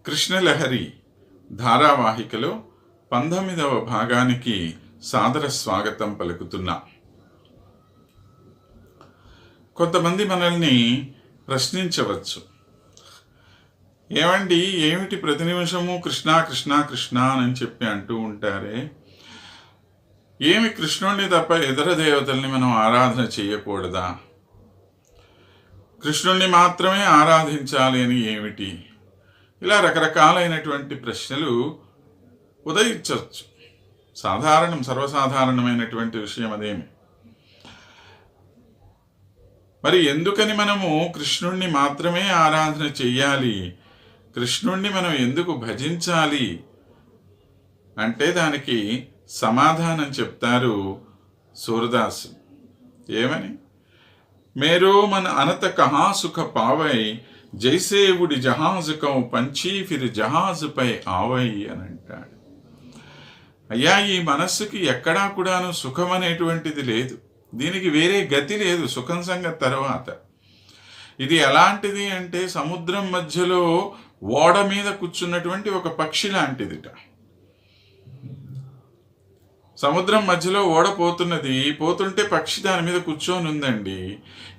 కృష్ణలహరి ధారావాహికలో 19వ భాగానికి సాదర స్వాగతం పలుకుతున్నా. కొంతమంది మనల్ని ప్రశ్నించవచ్చు, ఏమండి ఏమిటి ప్రతి నిమిషము కృష్ణ కృష్ణ కృష్ణ అని చెప్పి అంటూ ఉంటారే, ఏమి కృష్ణుడిని తప్ప ఇతర దేవతల్ని మనం ఆరాధన చేయకూడదా? కృష్ణుణ్ణి మాత్రమే ఆరాధించాలి అని ఏమిటి? ఇలా రకరకాలైనటువంటి ప్రశ్నలు ఉదయించవచ్చు. సర్వసాధారణమైనటువంటి విషయం అదేమి. మరి ఎందుకని మనము కృష్ణుణ్ణి మాత్రమే ఆరాధన చెయ్యాలి, కృష్ణుణ్ణి మనం ఎందుకు భజించాలి అంటే దానికి సమాధానం చెప్తారు సూరదాసు. ఏమని? మేరో మన అనత కహా సుఖ పావై జైసే ఉడి జహాజు కౌ పంచీ ఫిర్ జహాజు పై ఆవై అని అంటాడు. అయ్యా, ఈ మనస్సుకి ఎక్కడా కూడాను సుఖం అనేటువంటిది లేదు, దీనికి వేరే గతి లేదు సుఖం సంగతి తర్వాత. ఇది ఎలాంటిది అంటే సముద్రం మధ్యలో ఓడ మీద కూర్చున్నటువంటి ఒక పక్షి లాంటిదిట. సముద్రం మధ్యలో ఓడ పోతుంటే పక్షి దాని మీద కూర్చొని ఉందండి.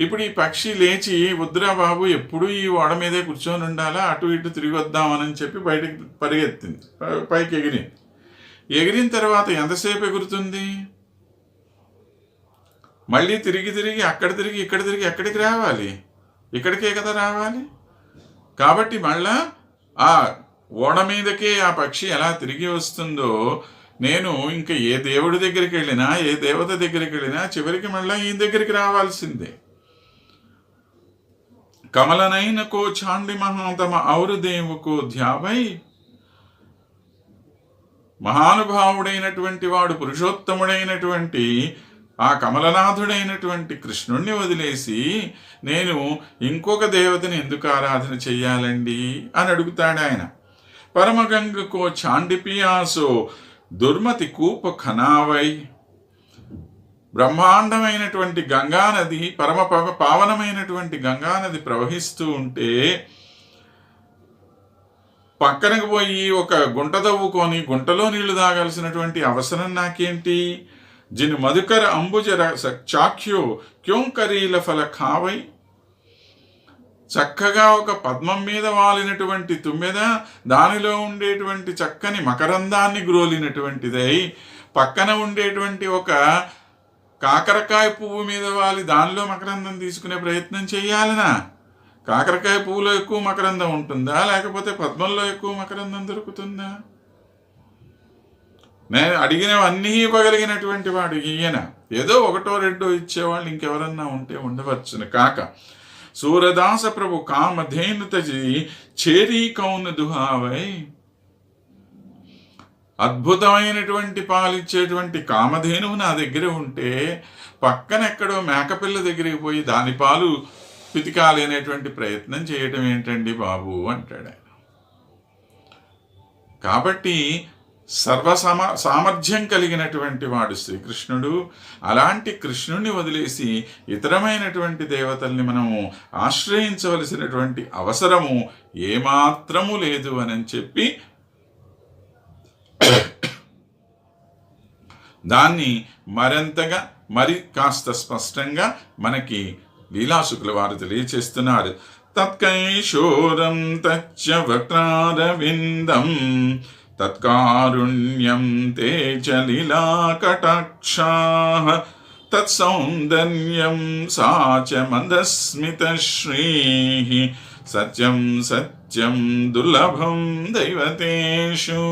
ఇప్పుడు ఈ పక్షి లేచి, వద్దురా బాబు ఎప్పుడూ ఈ ఓడ మీదే కూర్చొని ఉండాలా, అటు ఇటు తిరిగి వద్దామని చెప్పి బయటికి పరిగెత్తింది, పైకి ఎగిరింది. ఎగిరిన తర్వాత ఎంతసేపు ఎగురుతుంది? మళ్ళీ తిరిగి అక్కడ తిరిగి ఇక్కడ తిరిగి ఎక్కడికి రావాలి? ఇక్కడికే కదా రావాలి. కాబట్టి మళ్ళా ఆ ఓడ మీదకే ఆ పక్షి ఎలా తిరిగి వస్తుందో, నేను ఇంకా ఏ దేవుడి దగ్గరికి వెళ్ళినా, ఏ దేవత దగ్గరికి వెళ్ళినా చివరికి మళ్ళీ ఈ దగ్గరికి రావాల్సిందే. కమలనైన కో చాండి మహాతమ ఔరు దేవుకో ధ్యావై, మహానుభావుడైనటువంటి వాడు, పురుషోత్తముడైనటువంటి ఆ కమలనాథుడైనటువంటి కృష్ణుణ్ణి వదిలేసి నేను ఇంకొక దేవతని ఎందుకు ఆరాధన చెయ్యాలండి అని అడుగుతాడు ఆయన. పరమగంగకో చాండిపియాసో దుర్మతి కూప ఖనావై, బ్రహ్మాండమైనటువంటి గంగానది, పరమ పావనమైనటువంటి గంగానది ప్రవహిస్తూ ఉంటే పక్కనకు పోయి ఒక గుంట తవ్వుకొని గుంటలో నీళ్లు తాగాల్సినటువంటి అవసరం నాకేంటి? జిన్ మధుకర అంబుజర చాఖ్యో క్యోంకరీల ఫల ఖావై, చక్కగా ఒక పద్మం మీద వాలినటువంటి తుమ్మెద, దానిలో ఉండేటువంటి చక్కని మకరందాన్ని గ్రోలినటువంటిదై పక్కన ఉండేటువంటి ఒక కాకరకాయ పువ్వు మీద వాలి దానిలో మకరందం తీసుకునే ప్రయత్నం చేయాలనా? కాకరకాయ పువ్వులో ఎక్కువ మకరందం ఉంటుందా, లేకపోతే పద్మంలో ఎక్కువ మకరందం దొరుకుతుందా? నేను అడిగినవన్నీ ఇవ్వగలిగినటువంటి వాడు ఈయన. ఏదో ఒకటో రెండో ఇచ్చేవాళ్ళు ఇంకెవరన్నా ఉంటే ఉండవచ్చును కాక. సూరదాస ప్రభు కామధేను తజి చేరీ కౌను దుహావై, అద్భుతమైనటువంటి పాలిచ్చేటువంటి కామధేనువు నా దగ్గర ఉంటే పక్కన ఎక్కడో మేకపిల్ల దగ్గరికి పోయి దాని పాలు పితికాలి అనేటువంటి ప్రయత్నం చేయటం ఏంటండి బాబు అంటాడు ఆయన. కాబట్టి సామర్థ్యం కలిగినటువంటి వాడు శ్రీకృష్ణుడు. అలాంటి కృష్ణుడిని వదిలేసి ఇతరమైనటువంటి దేవతల్ని మనము ఆశ్రయించవలసినటువంటి అవసరము ఏమాత్రము లేదు అని చెప్పి దాన్ని మరింతగా కాస్త స్పష్టంగా మనకి లీలాశుకుల వారు తెలియచేస్తున్నారు. తత్కైశోరం తచ్చ వక్రారవిందం తత్కారుణ్యం తే చ లీలాకటాక్షాః తత్సౌందర్యం సా చ మందస్మితశ్రీః సత్యం సత్యం దుర్లభం దైవతేషు.